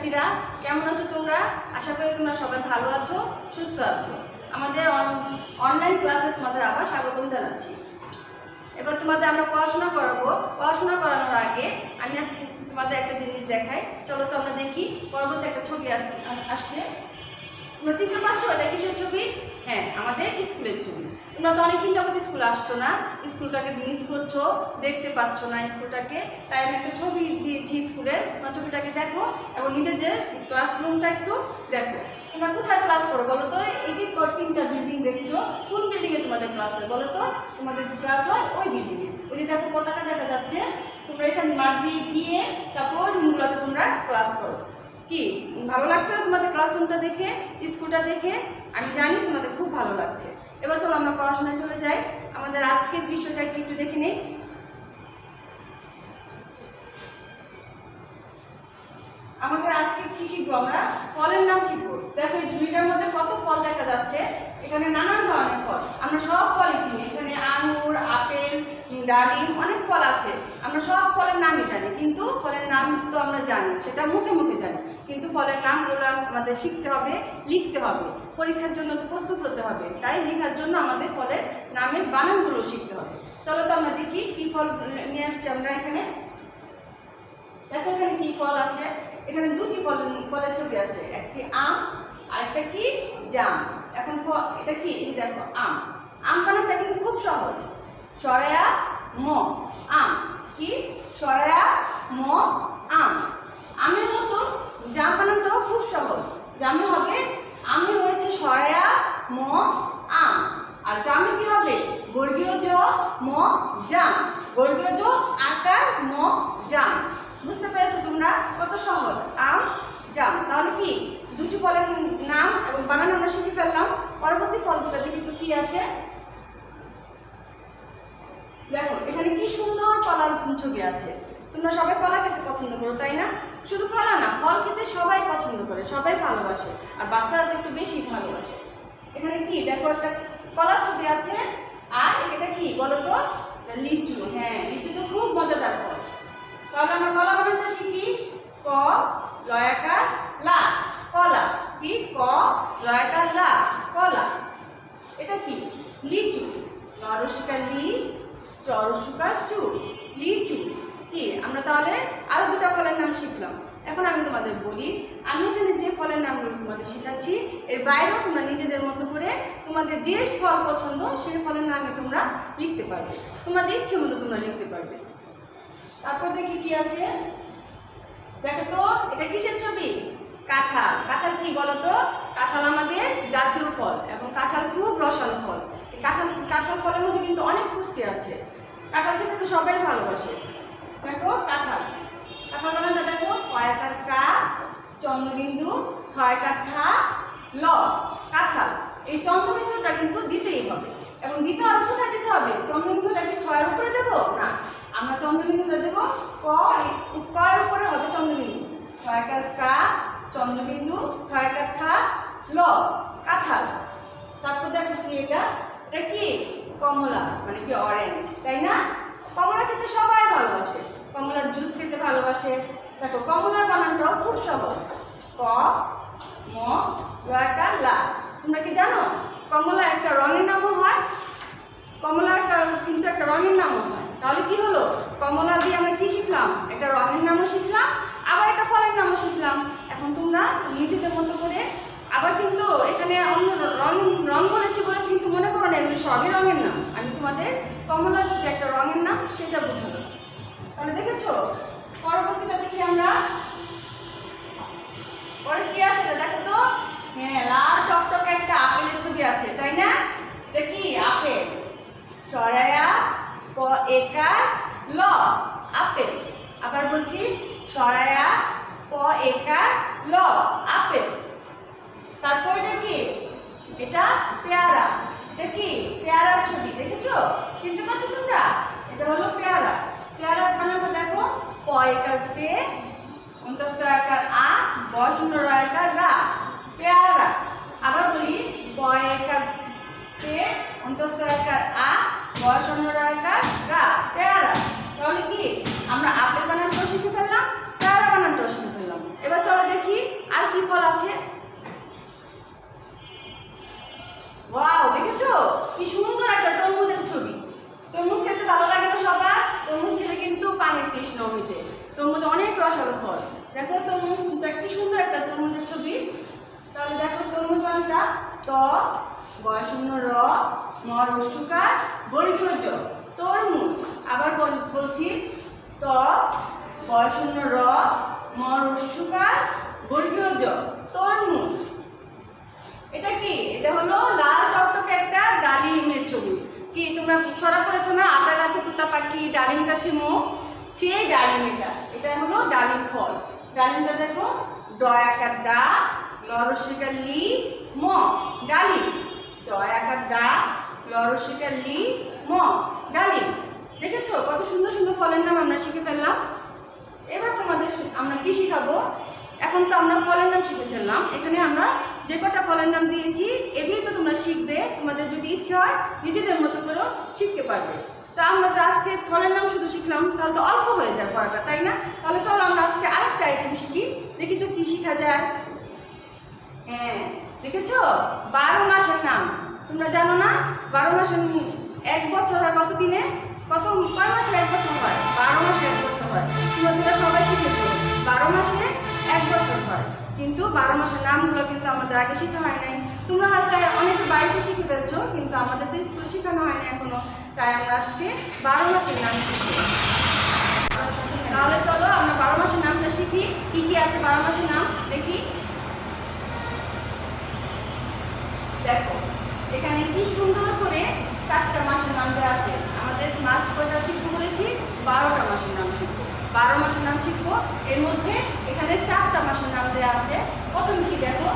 শিক্ষার্থীরা, কেমন আছো তোমরা? আশা করি তোমরা সবাই ভালো আছো, সুস্থ আছো। আমাদের অনলাইন ক্লাসে তোমাদের আবার স্বাগতম জানাচ্ছি। এবার তোমাদের আমরা পড়াশোনা করাবো। পড়াশোনা করানোর আগে আমি আজকে তোমাদের একটা জিনিস দেখাই। চলো তো আমরা দেখি। পরবর্তী একটা ছবি আসছে, তোমরা চিনতে পারছো এটা কিসের ছবি? হ্যাঁ, আমাদের স্কুলের ছবি। তোমরা তো অনেকদিন যাবত স্কুলে আসছো না, স্কুলটাকে মিস করছো, দেখতে পাচ্ছ না স্কুলটাকে। তাই আমি একটা ছবি দিয়েছি স্কুলের, তোমরা ছবিটাকে দেখো এবং নিজেদের ক্লাসরুমটা একটু দেখো। তোমরা কোথায় ক্লাস করো বলো তো? এই যে 3টা বিল্ডিং দেখছো, কোন বিল্ডিংয়ে তোমাদের ক্লাস হয় বলো তো? তোমাদের ক্লাস হয় ওই বিল্ডিংয়ে। ওই যে দেখো পতাকা দেখা যাচ্ছে, তোমরা এখানে মাঠ দিয়ে গিয়ে তারপর রুমগুলোতে তোমরা ক্লাস করো। কি ভালো লাগছে না তোমাদের ক্লাসরুমটা দেখে, স্কুলটা দেখে? আমি জানি তোমাদের খুব ভালো লাগছে। এবার চলো আমরা পড়াশোনায় চলে যাই। আমাদের আজকের বিষয়টা একটু দেখে নেই। আমাদের আজকে কি শিখবো? আমরা ফলের নাম শিখবো। দেখো এই ঝুড়িটার মধ্যে কত ফল দেখা যাচ্ছে। এখানে নানান ধরনের ফল, আমরা সব ফলই চিনি। এখানে আঙুর, আপেল, ডালিম, অনেক ফল আছে। আমরা সব ফলের নামই জানি, কিন্তু ফলের নাম তো আমরা জানি, সেটা মুখে মুখে জানি, কিন্তু ফলের নামগুলো আমাদের শিখতে হবে, লিখতে হবে। পরীক্ষার জন্য তো প্রস্তুত হতে হবে, তাই লেখার জন্য আমাদের ফলের নামের বানানগুলো শিখতে হবে। চলো তো আমরা দেখি কি ফল নিয়ে আসছি আমরা এখানে। দেখো এখানে কি ফল আছে। এখানে দুটি ফলের ছবি আছে, একটি আম আর একটা কি জাম। এখন এটা কি? এই দেখো আম। আম বানানটা কিন্তু খুব সহজ, সরেয়া ম আম। কি? সরেয়া ম আম। আমের মতো জাম বানানটাও খুব সহজ। জামে হবে, আমে হয়েছে সরেয়া ম আম, আর জামে কি হবে? বর্গীয় জ ম জাম, বর্গীয় জ আকার ম জাম। বুঝতে পেরেছো তোমরা? কত সহজ, আম জাম। তাহলে কি দুটি ফলের নাম এবং বানান আমরা শিখে ফেললাম। পরবর্তী ফল দুটো দেখি তো কি আছে। দেখো এখানে কি সুন্দর কলার ছবি আছে। তোমরা সবাই কলা খেতে পছন্দ করো, তাই না? শুধু কলা না, ফল খেতে সবাই পছন্দ করে, সবাই ভালোবাসে, আর বাচ্চারা তো একটু বেশি ভালোবাসে। এখানে কি দেখো একটা কলার ছবি আছে, আর এটা কি বলো তো? লিচু। হ্যাঁ, লিচু তো খুব মজাদার ফল। তাহলে আমরা কলা বানানটা শিখি। ক লয়াকার লা, কলা। কি? ক লয়াকার লা, কলা। এটা কি? লিচু। লরসিকার লি, চরসিকার চু, লিচু। কি আমরা তাহলে আরো দুটা ফলের নাম শিখলাম। এখন আমি তোমাদের বলি, আমি এখানে যে ফলের নামগুলো তোমাদের শেখাচ্ছি, এর বাইরেও তোমরা নিজেদের মতো করে তোমাদের যে ফল পছন্দ সেই ফলের নামে তোমরা লিখতে পারবে, তোমাদের ইচ্ছে মতো তোমরা লিখতে পারবে। তারপর দেখি কি আছে। দেখো তো এটা কিসের ছবি? কাঁঠাল। কাঁঠাল কি বলতো? কাঁঠাল আমাদের জাতীয় ফল এবং কাঁঠাল খুব রসালো ফল। কাঁঠাল ফলের মধ্যে কিন্তু অনেক পুষ্টি আছে। কাঁঠাল খেতে তো সবাই ভালোবাসে। দেখো কাঁঠাল, কাঁঠাল বানানটা দেখো, কয়াকার কা, চন্দ্রবিন্দু, খয়াকার ঠা, ল, কাঁঠাল। এই চন্দ্রবিন্দুটা কিন্তু দিতেই হবে, এবং দিতে হবে কোথায় দিতে হবে? চন্দ্রবিন্দুটা কি ঠয়ের উপরে দেবো? না, আমরা চন্দ্রবিন্দুটা দেবো কয়ের উপরে হবে চন্দ্রবিন্দু। খয়াকার কা, চন্দ্রবিন্দু, খয়াকার ঠা, ল, কাঁঠাল। তারপর দেখো কি এটা কি? কমলা, মানে কি অরেঞ্জ, তাই না? কমলা খেতে সবাই ভালোবাসে, কমলার জুস খেতে ভালোবাসে। দেখো কমলার বানানটাও খুব সহজ, ক ম লয়াকার লা। তোমরা কি জানো কমলা একটা রঙের নামও হয়? কমলা কিন্তু একটা রঙের নামও হয়। তাহলে কি হলো? কমলা দিয়ে আমরা কি শিখলাম? একটা রঙের নামও শিখলাম, আবার একটা ফলের নামও শিখলাম। এখন তোমরা নিজেদের মতো করে, আবার কিন্তু এখানে অন্য রং বলেছি বলে কিন্তু মনে করো না এগুলো সবই রঙের নাম। আমি তোমাদের কমলার যে একটা রঙের নাম সেটা বোঝালাম। তাহলে দেখেছো? পরবর্তীটা দেখি আমরা। পরে কি আছে দেখো তো। হ্যাঁ, লাল টকটকে একটা আপেলের ছবি আছে, তাই না? এটা কি? আপেল। সরায়া ক একার ল, আপেল। আবার বলছি, সরায়া ক একার ল, আপেল। তারপর এটা কি? এটা পেয়ারা। এটা কি? পেয়ারার ছবি। দেখেছো? চিনতে পারছো তোমরা? এটা হলো পেয়ারা। পেয়ারার বানানটা দেখো, প একার পে, অন্তস্থ আকার আ, বসন্ত রয়াকার রা, পেয়ারা। আবার বলি, প একার পে, অন্তস্থ আকার আ, বসন্ত রয়াকার রা, পেয়ারা। তাহলে কি আমরা আপেল বানানটাও শিখে ফেললাম, পেয়ারা বানানটাও শিখে ফেললাম। এবার চলো দেখি কি ফল আছে? ওয়াও, দেখেছো কি সুন্দর একটা তরমুজের ছবি। তরমুজ খেতে ভালো লাগে না সবার? তরমুজ খেলে কিন্তু পানির তৃষ্ণা মিটে। তরমুজ অনেক রসালো ফল। দেখো তরমুজটা কি সুন্দর একটা তরমুজের ছবি। তাহলে দেখো তরমুজ বানানটা ত বয়শূন্য র ম রস্যকার বর্গীয় জ তরমুজ। আবার বলছি ত বয়শূন্য র ম রস্যকার বর্গীয় জ তরমুজ। এটা কি? এটা হলো লাল টকটকে একটা ডালিমের ছবি। কি তোমরা ছড়া পড়েছো না? আতা গাছে তোতা পাখি, ডালিম গাছে মো, সেই ডালিম এটা। এটা হলো ডালিম ফল। ডালিমটা দেখো ড আকার ডা ল রস্যকার লি ম ডালিম। ড আকার ডা ল রস্যকার লি ম ডালিম। দেখেছো কত সুন্দর সুন্দর ফলের নাম আমরা শিখে ফেললাম। এবার তোমাদের আমরা কি শিখাবো? এখন তো আমরা ফলের নাম শিখে ফেললাম। এখানে আমরা যে কটা ফলের নাম দিয়েছি এগুলি তো তোমরা শিখবে। তোমাদের যদি ইচ্ছে হয় নিজেদের মতো করেও শিখতে পারবে। তো আমরা তো আজকে ফলের নাম শুধু শিখলাম, তাহলে তো অল্প হয়ে যায় পড়াটা, তাই না? তাহলে চলো আমরা আজকে আরেকটা আইটেম শিখি, দেখি তো কি শেখা যায়। হ্যাঁ, দেখেছো 12 মাসের নাম। তোমরা জানো না 12 মাসের এক বছর হয় কত দিনে? কয় মাসে এক বছর হয়? 12 মাসে এক বছর হয়। তোমরা সবাই শিখেছো 12 মাসে এক বছর হয়। কিন্তু 12 মাসের নামগুলো কিন্তু আমাদের আগে শেখা হয় নাই। তোমরা হয়তো অনেকে বাড়িতে শিখে ফেলছো, কিন্তু আমাদের তো স্কুলে শেখানো হয় না এখনো। তাই আমরা আজকে 12 মাসের নাম শিখি। তাহলে চলো আমরা 12 মাসের নামটা শিখি। কি কি আছে 12 মাসের নাম দেখি। দেখো এখানে কি সুন্দর করে 4টা মাসের নাম দেওয়া আছে। আমাদের মাস কয়টা শিখবো বলেছি? 12টা মাসের নাম শিখবো। 12 মাসের নাম শিখবো। এর মধ্যে এখানে 4টা মাসের নাম দেওয়া আছে। প্রথম কি দেখো?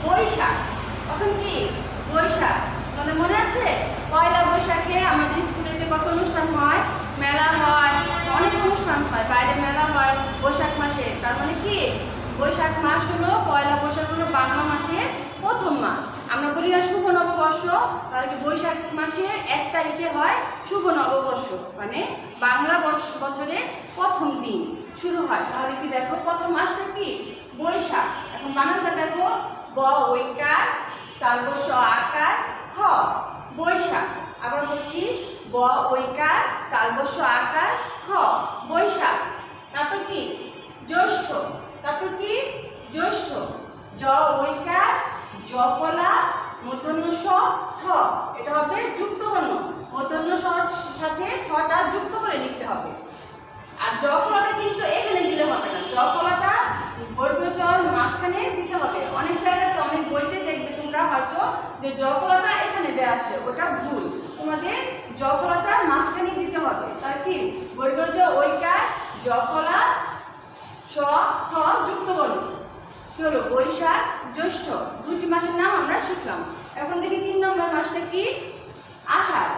বৈশাখ। প্রথম কি? বৈশাখ। তোমাদের মনে আছে পয়লা বৈশাখে আমাদের স্কুলে যে কত অনুষ্ঠান হয়, মেলা হয়, অনেক অনুষ্ঠান হয়, বাইরে মেলা হয় বৈশাখ মাসে। তার মানে কি বৈশাখ মাস হলো, পয়লা বৈশাখ হলো বাংলা মাসের প্রথম মাস। আমরা বলি না শুভ নববর্ষ, তাহলে কি বৈশাখ মাসে 1 তারিখে হয় শুভ নববর্ষ, মানে বাংলা বছরের প্রথম দিন শুরু হয়। তাহলে কি দেখো প্রথম মাসটা কি? বৈশাখ। এখন বানানটা দেখো ব ঐকার তালবস্য আকার খ বৈশাখ। আবার বলছি ব ঐকার তালবস্য আকার খ বৈশাখ। তারপর কি? জ্যৈষ্ঠ। তারপর কি? জ্যৈষ্ঠ। জ ঐকার জফলা মূর্ধন্য স ঠ। এটা হবে যুক্ত বর্ণ। মূর্ধন্য সর সাথে ঠটা যুক্ত করে লিখতে হবে। আর জফলাটা কিন্তু এখানে দিলে হবে না। জফলাটা বর্গীয় জর মাঝখানে দিতে হবে। অনেক জায়গাতে অনেক বইতে দেখবে তোমরা হয়তো যে জফলাটা এখানে দেওয়া আছে, ওটা ভুল। তোমাদের জফলাটা মাঝখানে দিতে হবে। তার কি? বর্গীয় জ ঐকার জফলা স ঠ যুক্ত বর্ণ। কি হলো? বৈশাখ জ্যৈষ্ঠ। 2টি মাসের নাম আমরা শিখলাম। এখন দেখি 3 নম্বর মাসটা কি? আষাঢ়।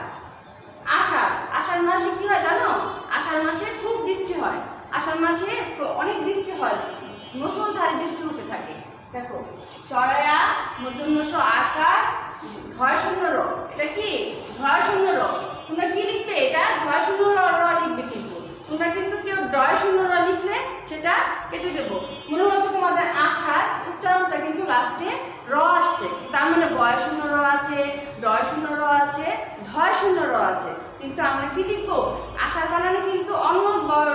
আষাঢ়। আষাঢ় মাসে কি হয় জানো? আষাঢ় মাসে খুব বৃষ্টি হয়। আষাঢ় মাসে অনেক বৃষ্টি হয়, মুষলধারে বৃষ্টি হতে থাকে। দেখো চড়ায়া মূর্ধন্য স আকার ধয় শূন্য র। এটা কি? ধয় শূন্য র। তোমরা কি লিখবে? এটা ধয় শূন্য র লিখবে। কিন্তু তোমরা কিন্তু কেউ ডয় শূন্য র লিখলে সেটা কেটে দেবো। মনে হচ্ছে তোমাদের আষাঢ় উচ্চারণটা কিন্তু লাস্টে র আসছে, তার মানে বয় শূন্য র আছে, ডয় শূন্য র আছে, ধয় শূন্য র আছে। কিন্তু আমরা কি লিখবো? আষাঢ় বানানে কিন্তু অন্য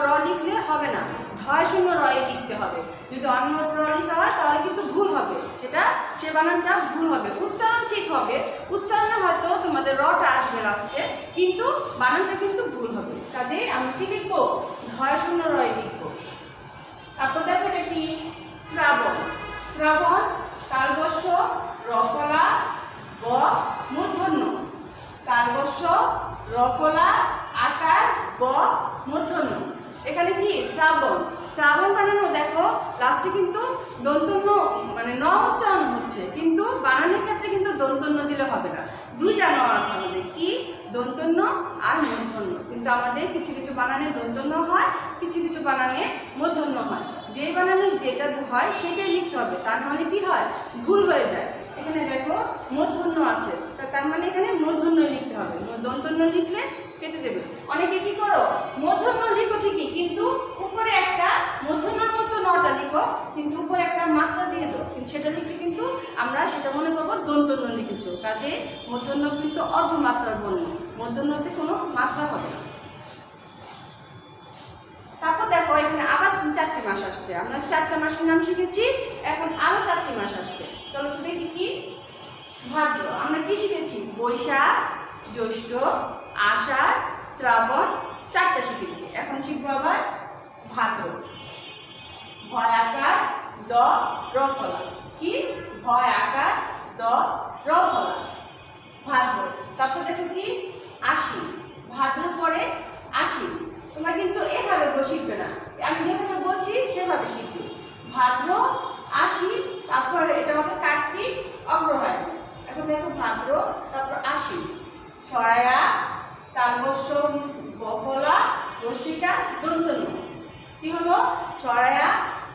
র লিখলে হবে না, ধয় শূন্য রয় লিখতে হবে। যদি অন্য র লেখা হয় তাহলে কিন্তু ভুল হবে, সে বানানটা ভুল হবে। উচ্চারণ ঠিক হবে, উচ্চারণে হয়তো তোমাদের রটা আসবে লাস্টে, কিন্তু বানানটা কিন্তু ভুল হবে। কাজে আমরা কি লিখবো? ধয় শূন্য রয় লিখবো। তারপর দেখো এটা কি? শ্রাবণ। শ্রাবণ তালবস্য রফলা ব মূর্ধন্য। তালবস্য রফলা আকার ব মূর্ধন্য। এখানে কি? শ্রাবণ। শ্রাবণ বানানো দেখো লাস্টে কিন্তু দন্তন্য মানে ন উচ্চারণ হচ্ছে, কিন্তু বানানোর ক্ষেত্রে কিন্তু দন্তন্য দিলে হবে না। 2টা ন আছে আমাদের, কি? দন্তন্য আর মূর্ধন্য। কিন্তু আমাদের কিছু কিছু বানানে দন্তন্য হয়, কিছু কিছু বানানে মূর্ধন্য হয়। যে বানানে যেটা হয় সেটাই লিখতে হবে, তা নাহলে কি হয়? ভুল হয়ে যায়। এখানে দেখো মূর্ধন্য আছে, তার মানে এখানে মূর্ধন্য লিখতে হবে। দন্তন্য লিখলে কেটে দেবে। অনেকে কি করো? মূর্ধন্য লিখো ঠিকই, কিন্তু উপরে একটা মূর্ধন্যর মতো নটা লিখো, কিন্তু উপরে একটা মাত্রা দিয়ে দাও, কিন্তু সেটা লিখলে কিন্তু আমরা সেটা মনে করবো দন্তন্য লিখেছো। কাজে মূর্ধন্য কিন্তু অর্ধমাত্রার বর্ণ, মূর্ধন্যতে কোনো মাত্রা হবে না। তারপর দেখো এখানে আবার 4টি মাস আসছে। আমরা 4টা মাসের নাম শিখেছি, এখন আরো 4টি মাস আসছে। চলো তো দেখি কি। ভাদ্র আমরা কি শিখেছি? বৈশাখ, জ্যৈষ্ঠ, আষাঢ়, শ্রাবণ, 4টা শিখেছি। এখন শিখবো আবার ভাদ্র। ভয় আকার দ র ফলা। কি? ভয় আকার দ র ফলা, ভাদ্র। তারপর দেখো কি? আশ্বিন। ভাদ্র পরে আশ্বিন। তোমরা কিন্তু এভাবে শিখবে না, আমি যেভাবে বলছি সেভাবে শিখবে। ভাদ্র, আশ্বিন, তারপর এটা হবে কার্তিক, অগ্রহায়ণ। এখন দেখো ভাদ্র, তারপর আশ্বিন। সরায়া, তালবস্য, বফলা, রসিকা, দন্তন্য। কি হলো? সরায়া,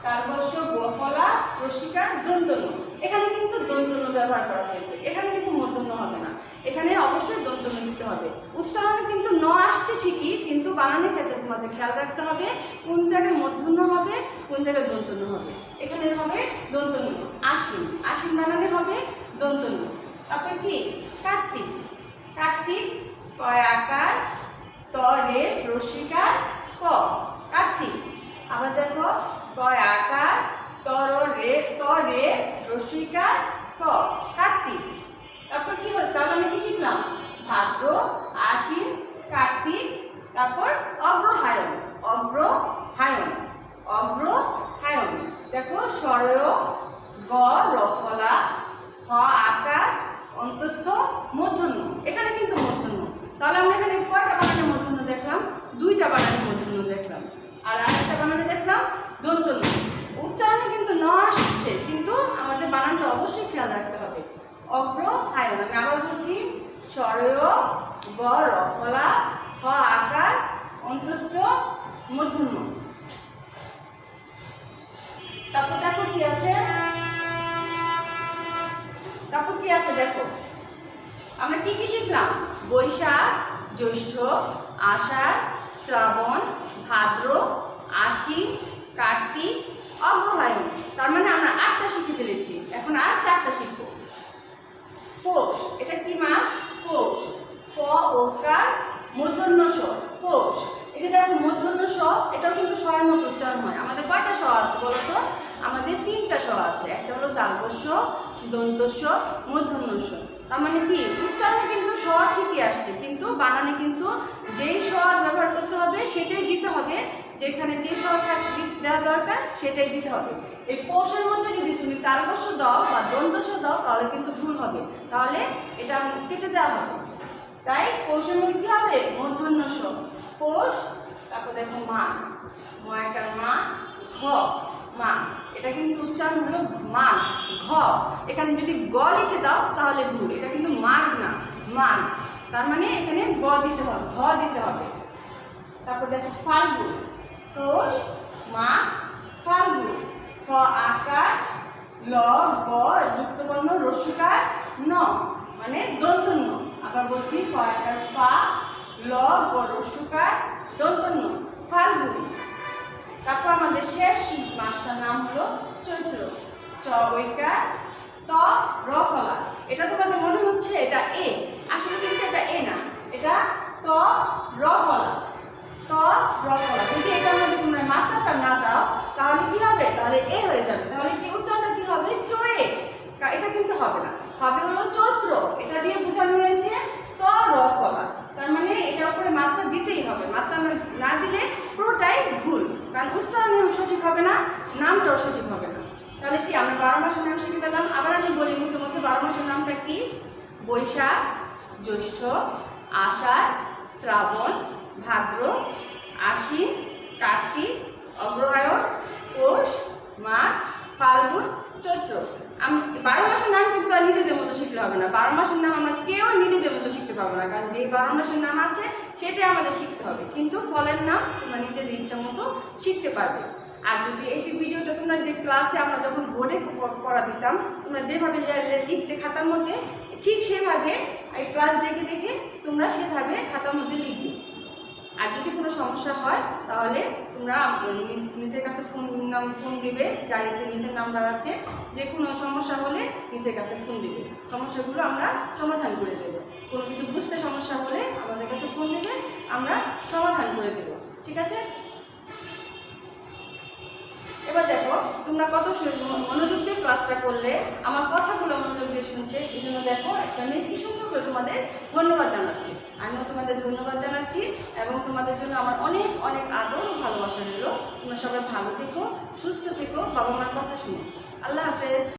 তালবস্য, বফলা, রসিকা, দন্তন্য। এখানে কিন্তু দন্তন্য ব্যবহার করা হয়েছে, এখানে কিন্তু মূর্ধন্য হবে না, এখানে অবশ্যই দন্তন্য দিতে হবে। উচ্চারণে কিন্তু ন আসছে ঠিকই, কিন্তু বানানের ক্ষেত্রে তোমাদের খেয়াল রাখতে হবে কোন জায়গায় মূর্ধন্য হবে, কোন জায়গায় দন্তন্য হবে। এখানে হবে দন্তন্য। আশ্বিন, আশ্বিন বানানে হবে দন্তন্য। তারপরে কি? কার্তিক। কার্তিক, কয় আকার ত রে রসিকা ক, কার্তিক। আবার দেখো কয় আকার ত রে রসিকা ক, কার্তিক। তারপর কি হলো? তাহলে আমি কি শিখলাম? ভাদ্র, আশ্বিন, কার্তিক, তারপর অগ্রহায়ণ। অগ্রহায়ণ, অগ্রহায়ণ। দেখো সরয়, গ রফলা, হ আকার, অন্তস্থ, মূর্ধন্য। এখানে কিন্তু মূর্ধন্য। তাহলে আমরা এখানে কয়টা বানানে মূর্ধন্য দেখলাম? 2টা বানানে মূর্ধন্য দেখলাম, আর আরেকটা বানানে দেখলাম দন্তন্য। উচ্চারণে কিন্তু ন আসছে, কিন্তু আমাদের বানানটা অবশ্যই খেয়াল রাখতে হবে। অগ্রহায়ণ। আমি আবার বলছি, সরয়, গ রফলা, হ আকার, অন্তস্থ, মূর্ধন্য। তারপর দেখো কি আছে, তারপর কি আছে দেখো। আমরা কি কি শিখলাম? বৈশাখ, জ্যৈষ্ঠ, আষাঢ়, শ্রাবণ, ভাদ্র, আশ্বিন, কার্তিক, অগ্রহায়ণ। তার মানে আমরা 8টা শিখে ফেলেছি, এখন আর 4টা শিখবো। পৌষ, এটা কি মাস? পৌষ। প ওকার মূর্ধন্য স, পৌষ। এই যে দেখো মূর্ধন্য স, এটাও কিন্তু স্বয়ের মতো উচ্চারণ হয়। আমাদের কয়টা স আছে বলো তো? আমাদের 3টা স আছে। একটা হলো তালবস্য, দন্তস্য, মূর্ধন্য স। তার মানে কি? উচ্চারণে কিন্তু স ঠিকই আসছে, কিন্তু বানানে কিন্তু যেই স ব্যবহার করতে হবে সেটাই দিতে হবে, যেখানে যে স দেওয়া দরকার সেটাই দিতে হবে। এই পৌষের মধ্যে যদি তুমি তালবস্য দাও বা দন্তস্য দাও তাহলে কিন্তু ভুল হবে, তাহলে এটা কেটে দেওয়া হবে। তাই পৌষের মধ্যে কি হবে? মূর্ধন্য স, পৌষ। তারপর দেখো মাঘ, ময়াকার মা, ঘ, মাঘ। এটা কিন্তু উচ্চারণ হলো মাঘ, ঘ। এখানে যদি গ লিখে দাও তাহলে ভুল, এটা কিন্তু মাঘ না, মাঘ। তার মানে এখানে গ দিতে হবে, ঘ দিতে হবে। তারপর দেখো ফাল্গুন, তোষ, মা, ফাল্গুন। ফ আকার ল গ যুক্তবর্ণ রস্যকার ন, মানে দন্তন্য। আবার বলছি, ফ আকার ফা, ল গ রস্যকার দন্তন্য, ফাল্গুন। তারপর আমাদের শেষ মাসটার নাম হলো চৈত্র। চ ঐকার ত র ফলা। এটা তোমাদের মনে হচ্ছে এটা এ, আসলে কিন্তু এটা এ না, এটা ত র ফলা, ত র ফলা। যদি এটার মধ্যে তোমরা মাত্রাটা না দাও তাহলে কি হবে? তাহলে এ হয়ে যাবে। তাহলে কি উচ্চারণটা কি হবে? চয়ে। এটা কিন্তু হবে না, হবে হলো চৈত্র। এটা দিয়ে বোঝানো হয়েছে ত র ফলা। তার মানে এটার উপরে মাত্রা দিতেই হবে, মাত্রা না দিলে পুরোটাই ভুল, কারণ উচ্চারণেও সঠিক হবে না, নামটাও সঠিক হবে না। তাহলে কি আমরা 12 মাসের নাম শিখে পেলাম? আবার আমি বলি মুখে মুখে 12 মাসের নামটা কি? বৈশাখ, জ্যৈষ্ঠ, আষাঢ়, শ্রাবণ, ভাদ্র, আশ্বিন, কার্তিক, অগ্রহায়ণ, পৌষ, মাঘ, ফাল্গুন, চৈত্র। 12 মাসের নাম কিন্তু আর নিজেদের মতো শিখলে হবে না। 12 মাসের নাম আমরা কেউ নিজেদের মতো শিখতে পারবো না, কারণ যে 12 মাসের নাম আছে সেটাই আমাদের শিখতে হবে, কিন্তু ফলের নাম তোমরা নিজেদের ইচ্ছা মতো শিখতে পারবে। আর যদি এই যে ভিডিওটা তোমরা যে ক্লাসে আমরা যখন বোর্ডে পড়া দিতাম, তোমরা যেভাবে লিখতে খাতার মধ্যে, ঠিক সেভাবে এই ক্লাস দেখে দেখে তোমরা সেভাবে খাতার মধ্যে লিখবে। আর যদি কোনো সমস্যা হয় তাহলে তোমরা মিসের কাছে ফোন দিবে, গাড়িতে মিসের নাম্বার আছে। যে কোনো সমস্যা হলে মিসের কাছে ফোন দিবে, সমস্যাগুলো আমরা সমাধান করে দেবো। কোনো কিছু বুঝতে সমস্যা হলে আমাদের কাছে ফোন দিবে, আমরা সমাধান করে দেবো। ঠিক আছে? এবার দেখো তোমরা কত মনোযোগ দিয়ে ক্লাসটা করলে, আমার কথাগুলো মনোযোগ দিয়ে শুনছে। এই জন্য দেখো একটা মেয়ে কি সুন্দর করে তোমাদের ধন্যবাদ জানাচ্ছি। আমিও তোমাদের ধন্যবাদ জানাচ্ছি এবং তোমাদের জন্য আমার অনেক অনেক আদর ও ভালোবাসা রইল। তোমরা সবাই ভালো থেকো, সুস্থ থেকো, বাবা মার কথা শুনো। আল্লাহ হাফেজ।